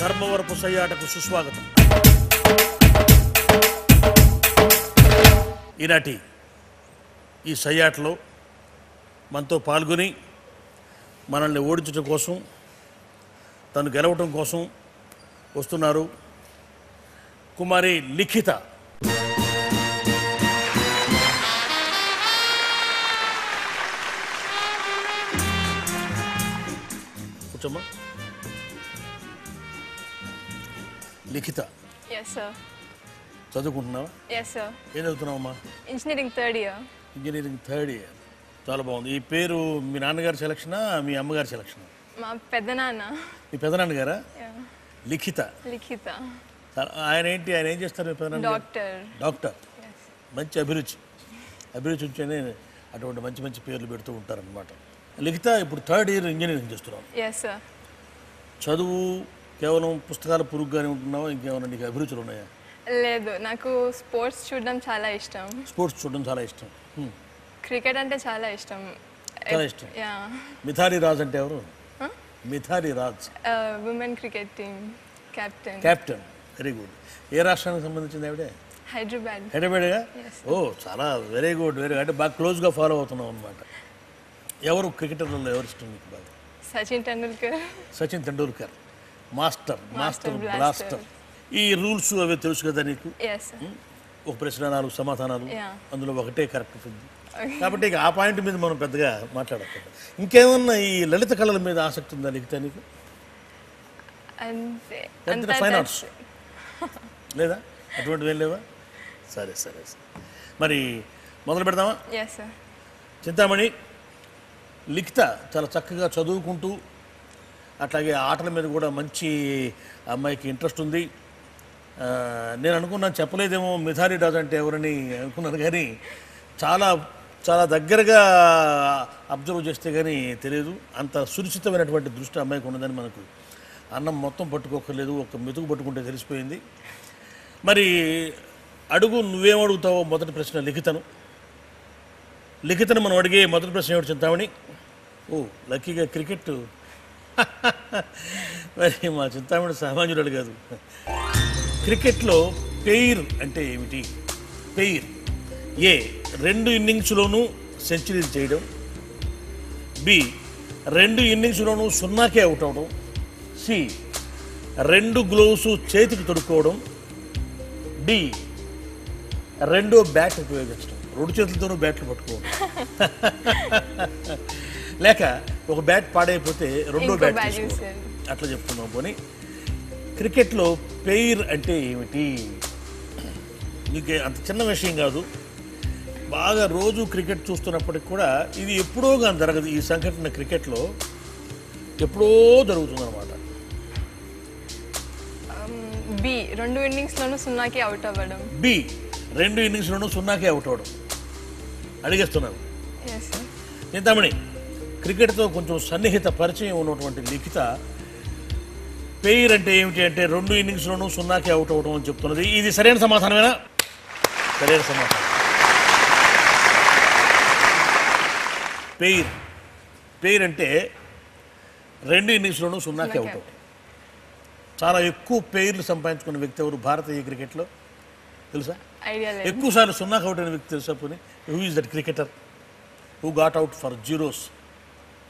ధర్మవరపు సయ్యాటకు సుస్వాగతం. ఈనాటి ఈ సయ్యాటలో మనతో పాల్గొని మనల్ని ఓడించడం కోసం, తను గెలవటం కోసం వస్తున్నారు కుమారి లిఖిత. కూర్చోమ్మా. లిఖిత, చదువుకుంటున్నావా? ఏం చదువుతున్నావమ్మా? Engineering third year. చాలా బాగుంది. ఈ పేరు మీ నాన్నగారి సెలక్షనా, మీ అమ్మగారి సెలక్షనా? మా పెద్దనాన్న. మీ పెదనాన్నగారా? లిఖిత. ఆయన ఏం చేస్తారు మీ పెదనాన్న? డాక్టర్. మంచి అభిరుచి ఉంటేనే అటువంటి మంచి మంచి పేర్లు పెడుతూ ఉంటారనమాట. లిఖిత ఇప్పుడు థర్డ్ ఇయర్ ఇంజనీరింగ్ చేస్తున్నావు. చదువు కేవలం పుస్తకాల పురుగుగానే ఉంటున్నావా, ఇంకేమైనా నీకు అభిరుచులు ఉన్నాయా? లేదు, నాకు స్పోర్ట్స్ చూడడం చాలా ఇష్టం. క్రికెట్ అంటే చాలా ఇష్టం. మిథాలీ రాజ్ అంటే ఎవరు? Mithali Raj women cricket team captain. Very good. ఏ రాష్ట్రానికి సంబంధించింది ఆవిడే? హైదరాబాద్గా? ఓ, చాలా వెరీ గుడ్. అంటే బాగా క్లోజ్గా ఫాలో అవుతున్నావు అనమాట. ఎవరు క్రికెటర్లలో ఎవరు ఇష్టం నీకు బాగా? Sachin Tendulkar master blaster. ఈ రూల్స్ అవి తెలుసు కదా నీకు? ఒక ప్రశ్న 4 సమాధానాలు, అందులో ఒకటే కరెక్ట్ ఉంది. కాబట్టి ఆ పాయింట్ మీద మనం పెద్దగా మాట్లాడకూడదు. ఇంకేమన్నా ఈ లలిత కళల మీద ఆసక్తి ఉందా లిఖిత నీకు? ఫైన్ ఆర్ట్స్ లేదా? అటువంటివి ఏం లేవా? సరే. మరి మొదలు పెడదామా? చింతామణి, లిఖిత చాలా చక్కగా చదువుకుంటూ అట్లాగే ఆటల మీద కూడా మంచి అమ్మాయికి ఇంట్రెస్ట్ ఉంది. నేను అనుకున్నాను చెప్పలేదేమో మిథాలీ రాజ్ అంటే ఎవరని అనుకున్నాను, కానీ చాలా చాలా దగ్గరగా అబ్జర్వ్ చేస్తే కానీ తెలియదు. అంత సునిశ్చితమైనటువంటి దృష్టి అమ్మాయికి ఉన్నదని మనకు అన్నం మొత్తం పట్టుకోకర్లేదు, ఒక మెతుకు పట్టుకుంటే తెలిసిపోయింది. మరి అడుగు, నువ్వేమడుగుతావో మొదటి ప్రశ్న లిఖితను మనం అడిగే మొదటి ప్రశ్న ఏమిటి చింతామణి? ఓ, లక్కీగా క్రికెట్. మరి మా చింతామణి సామాన్యుడు కాదు. క్రికెట్లో పెయిర్ అంటే ఏమిటి? పెయిర్ ఏ 2 ఇన్నింగ్స్లోనూ సెంచరీలు చేయడం, బి 2 ఇన్నింగ్స్లోనూ 0కే అవుట్ అవడం, సి 2 గ్లోవ్స్ చేతికి తొడుక్కోవడం, డి 2 బ్యాట్ ఉపయోగించడం, 2 చేతులతోనూ బ్యాట్లు పట్టుకోవడం, లేక ఒక బ్యాట్ పాడైపోతే 2వ బ్యాట్ తీసుకోవడం. అట్లా చెప్తున్నాం. పోనీ క్రికెట్లో పెయిర్ అంటే ఏమిటి? మీకు అంత చిన్న విషయం కాదు. బాగా రోజు క్రికెట్ చూస్తున్నప్పటికి కూడా ఇది ఎప్పుడో కానీ జరగదు. ఈ సంఘటన క్రికెట్లో ఎప్పుడో జరుగుతుందన్నమాట. బి 2 ఇన్నింగ్స్లోనూ 0కే అవుట్ అవ్వడం. బి 2 ఇన్నింగ్స్లోనూ 0కే అవుట్ అవ్వడం. అడిగేస్తున్నాను. చింతామణి, క్రికెట్తో కొంచెం సన్నిహిత పరిచయం ఉన్నటువంటి లిఖిత పెయిర్ అంటే ఏమిటి అంటే 2 ఇన్నింగ్స్లోనూ 0కే అవుట్ అవ్వడం అని చెప్తున్నది. ఇది సరైన సమాధానమేనా? సరైన సమాధానం. పెయిర్ అంటే 2 ఇన్నింగ్స్లోనూ 0కే అవుట్ అవ్వడం. చాలా ఎక్కువ పెయిర్లు సంపాదించుకున్న వ్యక్తి ఎవరు భారతీయ క్రికెట్లో తెలుసా? ఎక్కువసార్లు 0కి అవుట్ అయిన వ్యక్తి తెలుసా? పోనీ who is that cricketer who got out for zeros,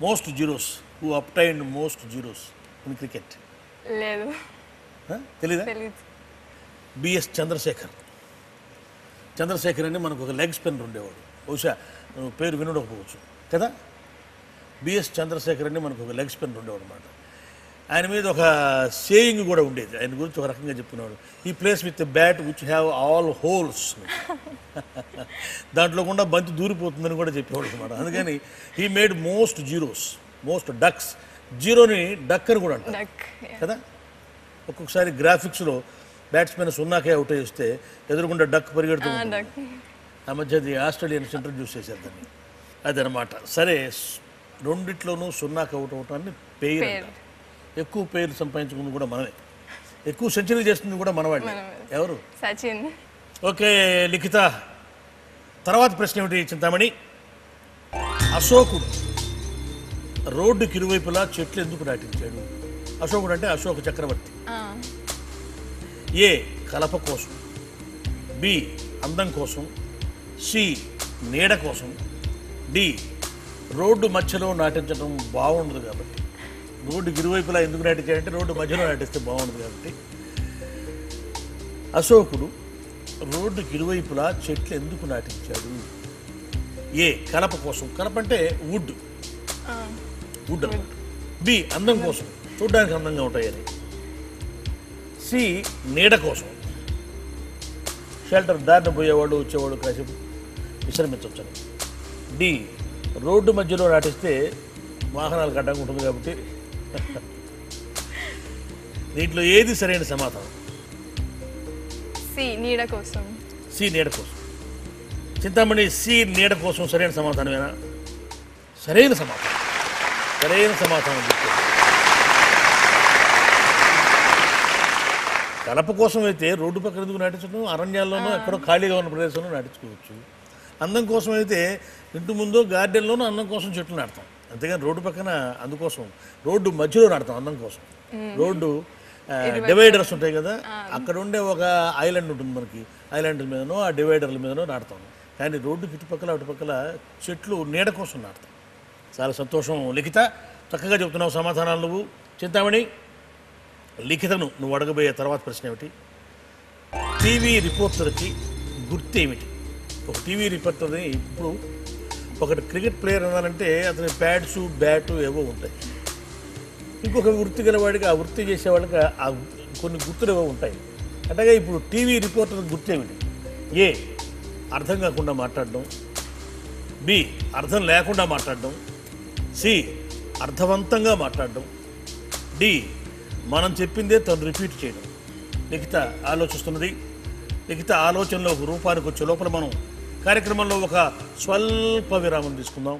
most zeros, who obtained most zeros in cricket? లేదు. తెలీదా? బిఎస్ చంద్రశేఖర్ అని మనకు ఒక లెగ్ స్పిన్నర్ ఉండేవాడు. బహుశా పేరు వినడకపోవచ్చు కదా. బిఎస్ చంద్రశేఖర్ అని మనకు ఒక లెగ్ స్పిన్నర్ ఉండేవాడు అనమాట. ఆయన మీద ఒక సేయింగ్ కూడా ఉండేది. ఆయన గురించి ఒక రకంగా చెప్పుకున్నాడు, ఈ plays with bat which have all holes. దాంట్లో కూడా బంతి దూరిపోతుందని కూడా చెప్పేవాడు అనమాట. అందుకని he made most zeros, most ducks. జీరోని డక్ అని కూడా అంటారు కదా. ఒక్కొక్కసారి గ్రాఫిక్స్లో బ్యాట్స్మెన్ 0కే అవుట్ చేస్తే ఎదురుకుండా డక్ పరిగెడుతుంది. ఆ మధ్య అది ఆస్ట్రేలియన్స్ ఇంట్రడ్యూస్ చేశారు దాన్ని. అదనమాట. సరే, 2 0కి అవుట్ అవటాన్ని పెయిర్ అంటారు. ఎక్కువ పేర్లు సంపాదించుకుంది కూడా మనమే, ఎక్కువ సెంచరీ చేస్తుంది కూడా మనవాడి. ఎవరు? సచిన్. ఓకే లిఖిత, తర్వాత ప్రశ్న ఏమిటి చింతామణి? అశోకుడు రోడ్డుకి ఇరువైపులా చెట్లు ఎందుకు నాటించాడు? అశోకుడు అంటే అశోక చక్రవర్తి. ఏ కలప కోసం, బి అందం కోసం, సి నీడ కోసం, డి రోడ్డు మధ్యలో నాటించడం బాగుండదు కాబట్టి. రోడ్డుకి ఇరువైపులా ఎందుకు నాటించాడంటే రోడ్డు మధ్యలో నాటిస్తే బాగుండదు కాబట్టి. అశోకుడు రోడ్డుకి ఇరువైపులా చెట్లు ఎందుకు నాటించాడు? ఏ కలప కోసం, కలప అంటే వుడ్ అన్నమాట. బి అందం కోసం, చూడ్డానికి అందంగా ఉంటాయని. సి నీడ కోసం, షెల్టర్ దారిన పోయేవాళ్ళు వచ్చేవాళ్ళు కాసేపు విశ్రమించవచ్చని. డి రోడ్డు మధ్యలో నాటిస్తే వాహనాలకు అడ్డంగా ఉంటుంది కాబట్టి. దీంట్లో ఏది సరైన సమాధానం? సి నీడ కోసం. సి నీడ కోసం. చింతామణి సి నీడ కోసం సరైన సమాధానమేనా? సరైన సమాధానం. సరైన సమాధానం చెప్తాను. కలప కోసం అయితే రోడ్డు పక్కన ఎందుకు నాటించడం? అరణ్యాల్లోనూ ఎక్కడో ఖాళీగా ఉన్న ప్రదేశంలో నాటించుకోవచ్చు. అందం కోసం అయితే ఇంటి ముందు గార్డెన్లోనూ అందం కోసం చెట్లు నాటుతాం, అంతేగాని రోడ్డు పక్కన అందుకోసం. రోడ్డు మధ్యలో నాటుతాం అందం కోసం. రోడ్డు డివైడర్స్ ఉంటాయి కదా, అక్కడ ఉండే ఒక ఐలాండ్ ఉంటుంది మనకి, ఐలాండ్ మీదనో ఆ డివైడర్ల మీదనో నాటుతాం. కానీ రోడ్డు ఇటుపక్కల అటుపక్కల చెట్లు నీడ కోసం నాటుతాం. చాలా సంతోషం లిఖిత, చక్కగా చెప్తున్నావు సమాధానాలు నువ్వు. చింతామణి, లిఖితను నువ్వు అడగబోయే తర్వాత ప్రశ్న ఏమిటి? టీవీ రిపోర్టర్కి గుర్తు ఏమిటి? ఒక టీవీ రిపోర్టర్ని ఇప్పుడు ఒకటి క్రికెట్ ప్లేయర్ అన్నారంటే అతని ప్యాడ్స్ బ్యాటు ఏవో ఉంటాయి. ఇంకొక వృత్తి గలవాడికి ఆ వృత్తి చేసేవాడికి ఆ కొన్ని గుర్తులు ఏవో ఉంటాయి. అట్లాగే ఇప్పుడు టీవీ రిపోర్టర్ గుర్తు ఏమిటి? ఏ అర్థం కాకుండా మాట్లాడడం, బి అర్థం లేకుండా మాట్లాడడం, సి అర్థవంతంగా మాట్లాడడం, డి మనం చెప్పిందే తను రిపీట్ చేయడం. లిఖిత ఆలోచిస్తున్నది. లిఖిత ఆలోచనలో రూపానికి వచ్చే లోపల మనం కార్యక్రమంలో ఒక స్వల్ప విరామం తీసుకుందాం.